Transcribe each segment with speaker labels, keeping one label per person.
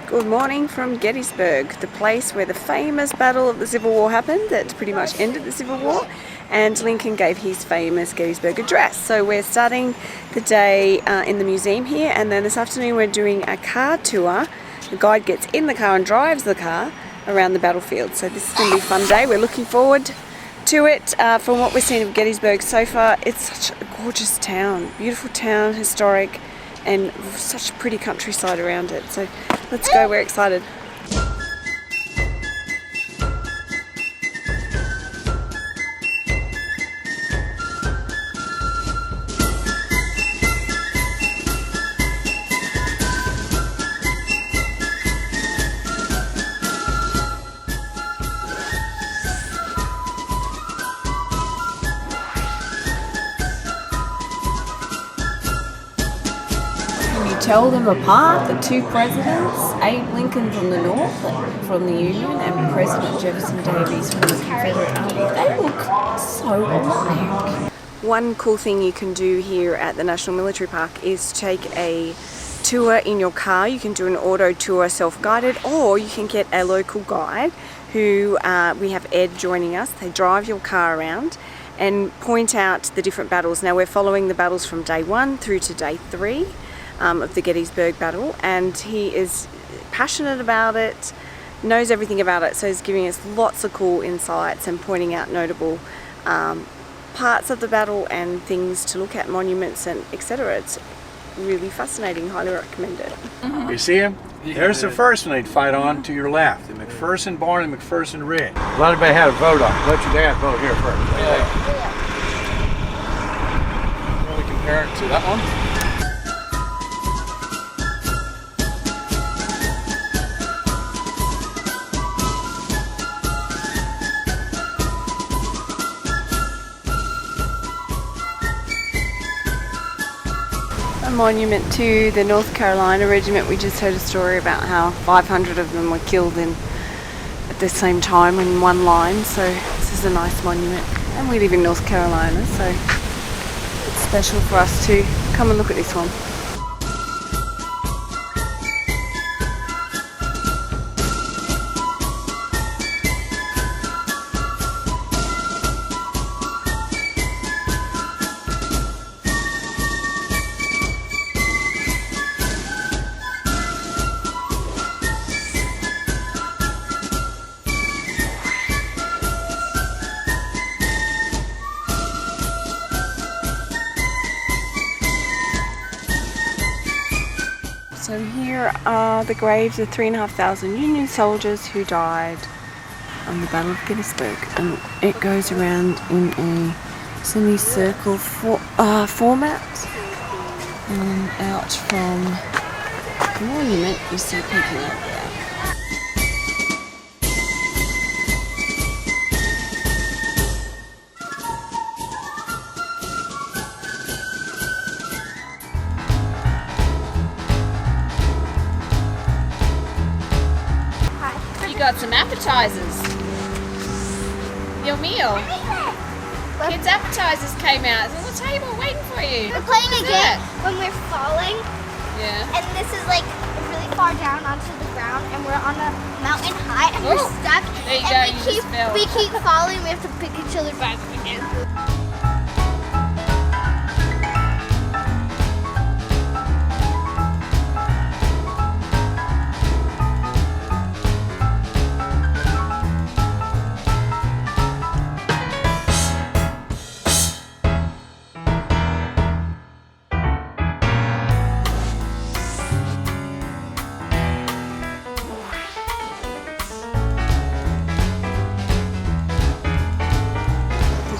Speaker 1: Good morning from Gettysburg, the place where the famous Battle of the Civil War happened that pretty much ended the Civil War, and Lincoln gave his famous Gettysburg Address. So we're starting the day in the museum here, and then this afternoon we're doing a car tour. The guide gets in the car and drives the car around the battlefield. So this is going to be a fun day. We're looking forward to it. From what we've seen of Gettysburg so far, it's such a gorgeous town, beautiful town, historic, and such a pretty countryside around it. So let's go, we're excited. Tell them apart, the two presidents, Abe Lincoln from the North, from the Union, and President Jefferson Davis from the Confederate Army. They look so alike. One cool thing you can do here at the National Military Park is take a tour in your car. You can do an auto tour, self-guided, or you can get a local guide who, we have Ed joining us. They drive your car around and point out the different battles. Now we're following the battles from day 1 through to day 3. Of the Gettysburg battle, and he is passionate about it, knows everything about it, so he's giving us lots of cool insights and pointing out notable parts of the battle and things to look at, monuments and etc. It's really fascinating, highly recommend it.
Speaker 2: You see him? There's the first one they'd fight on to your left, the McPherson Barn and McPherson Ridge. Let everybody have a vote on it. Let your dad vote here first.
Speaker 3: Yeah. Really compare it to that one?
Speaker 1: A monument to the North Carolina Regiment. We just heard a story about how 500 of them were killed at the same time in one line, so this is a nice monument. And we live in North Carolina, so it's special for us to come and look at this one. So here are the graves of 3,500 Union soldiers who died on the Battle of Gettysburg, and it goes around in a semicircle format, and out from the monument you see peeking out there.
Speaker 4: Got some appetizers. Your meal. Kids' appetizers came out. It's on the table waiting for you.
Speaker 5: We're playing a game when we're falling.
Speaker 4: Yeah.
Speaker 5: And this is like really far down onto the ground, and we're on a mountain high, and we're stuck.
Speaker 4: There you go. You just fell.
Speaker 5: We keep falling. We have to pick each other back up again.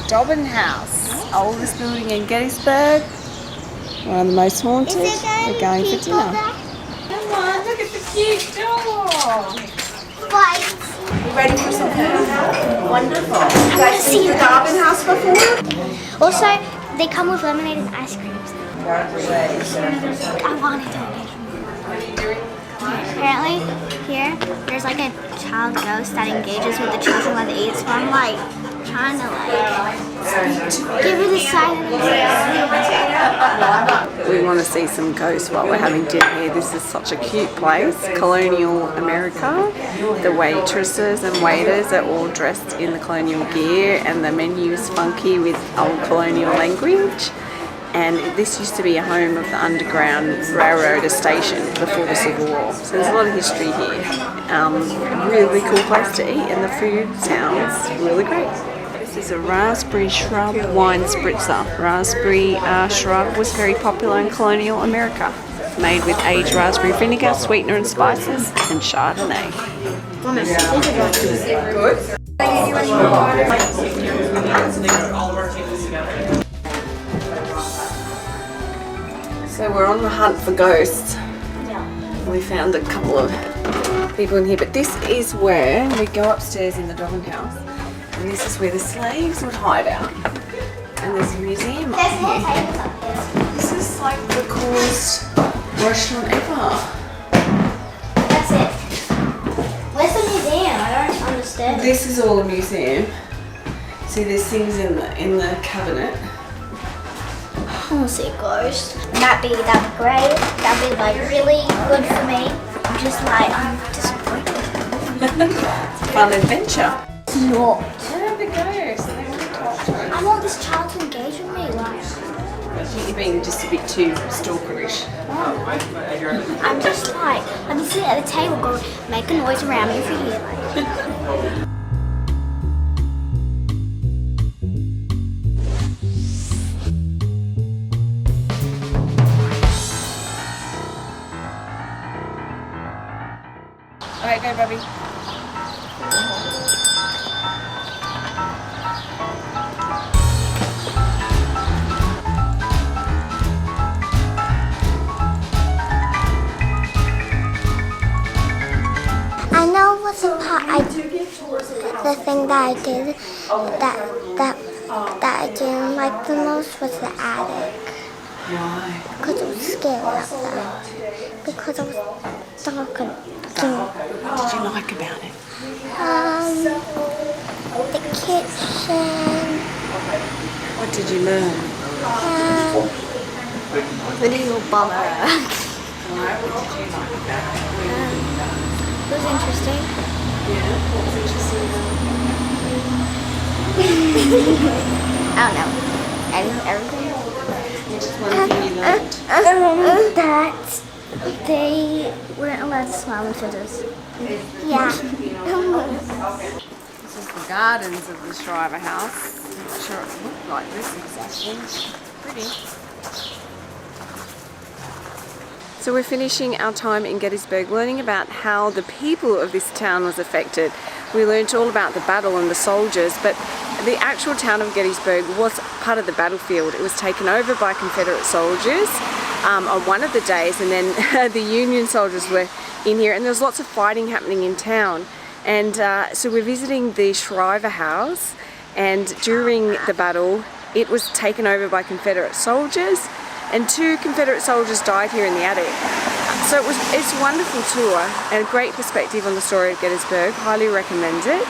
Speaker 1: Dobbin House, oldest building in Gettysburg, one of the most haunted. We're going for dinner.
Speaker 4: Come on, look at the cute dog.
Speaker 5: Fight.
Speaker 1: You ready for some food? Wonderful. You guys seen the Dobbin House before?
Speaker 5: Also, they come with lemonade and ice creams. I wanted to.
Speaker 1: What are you doing?
Speaker 5: Apparently, here, there's like a child ghost that engages with the children with AIDS from like kind of like give it a silence.
Speaker 1: We want to see some ghosts while we're having dinner here. This is such a cute place, colonial America. The waitresses and waiters are all dressed in the colonial gear, and the menu's funky with old colonial language. And this used to be a home of the Underground Railroad station before the Civil War. So there's a lot of history here. Really cool place to eat, and the food sounds really great. This is a raspberry shrub wine spritzer. Raspberry shrub was very popular in colonial America. Made with aged raspberry vinegar, sweetener and spices, and Chardonnay. So we're on the hunt for ghosts. We found a couple of people in here, but this is where we go upstairs in the Dobbin house, and this is where the slaves would hide out. And there's a museum up here. This is like the coolest restaurant ever.
Speaker 5: That's it. Where's the museum? I don't understand.
Speaker 1: This is all a museum. See, there's things in the cabinet.
Speaker 5: I want to see a ghost. That'd be great. That'd be like really good for me. I'm just like, I'm disappointed.
Speaker 1: It's a fun adventure.
Speaker 5: It's not.
Speaker 1: Where are the ghosts? They want to talk to us.
Speaker 5: I want this child to engage with me. Like,
Speaker 1: I think you're being just a bit too stalkerish.
Speaker 5: I'm just like, let me sit at the table, go make a noise around me for you. Like.
Speaker 1: Alright, go, Bobby.
Speaker 5: I know what's the part the thing that I did that I didn't like the most was the attic.
Speaker 1: Why?
Speaker 5: Because it was scary up there. Because it was dark and
Speaker 1: What did you like about it?
Speaker 5: the kitchen.
Speaker 1: What did you learn?
Speaker 5: The little bummer.
Speaker 1: Why? What did you like about it?
Speaker 5: It was interesting.
Speaker 1: Yeah, what was interesting about
Speaker 5: I don't know. Everything.
Speaker 1: Just one thing you learned.
Speaker 5: That they weren't allowed to smile in photos. Yeah.
Speaker 1: This is the gardens of the Shriver House. I'm not sure it looked like this exactly. Pretty. So we're finishing our time in Gettysburg learning about how the people of this town was affected. We learnt all about the battle and the soldiers, but the actual town of Gettysburg was part of the battlefield. It was taken over by Confederate soldiers on one of the days, and then the Union soldiers were in here, and there was lots of fighting happening in town. And so we're visiting the Shriver House, and during the battle it was taken over by Confederate soldiers, and 2 Confederate soldiers died here in the attic. So it's a wonderful tour and a great perspective on the story of Gettysburg. Highly recommend it.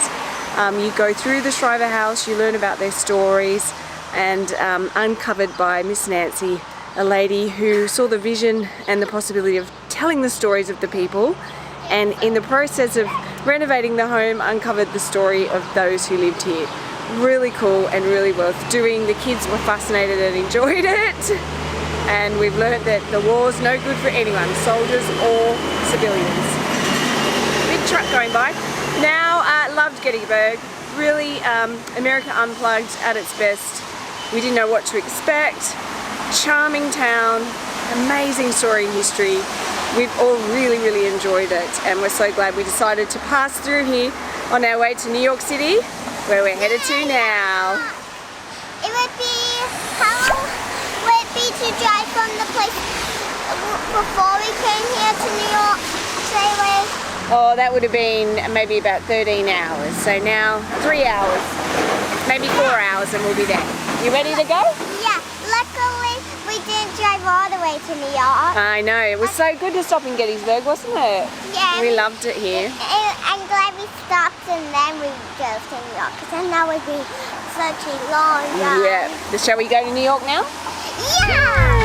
Speaker 1: You go through the Shriver House, you learn about their stories, and uncovered by Miss Nancy, a lady who saw the vision and the possibility of telling the stories of the people, and in the process of renovating the home uncovered the story of those who lived here. Really cool and really worth doing. The kids were fascinated and enjoyed it. And we've learnt that the war's no good for anyone, soldiers or civilians. Big truck going by. Now, loved Gettysburg. Really, America Unplugged at its best. We didn't know what to expect. Charming town, amazing story and history. We've all really, really enjoyed it, and we're so glad we decided to pass through here on our way to New York City, where we're headed to now.
Speaker 5: It would be, how long would it be to drive from the place before we came here to New York, say like?
Speaker 1: Oh, that would have been maybe about 13 hours. So now 3 hours, maybe 4 hours, and we'll be there. You ready to go?
Speaker 5: Yeah, luckily we didn't drive all the way to New York.
Speaker 1: I know, it was so good to stop in Gettysburg, wasn't it?
Speaker 5: Yeah.
Speaker 1: We loved it here.
Speaker 5: I'm glad we stopped and then we drove to New York, because then that would be such a long ride.
Speaker 4: Yeah. Shall we go to New York now?
Speaker 5: Yeah!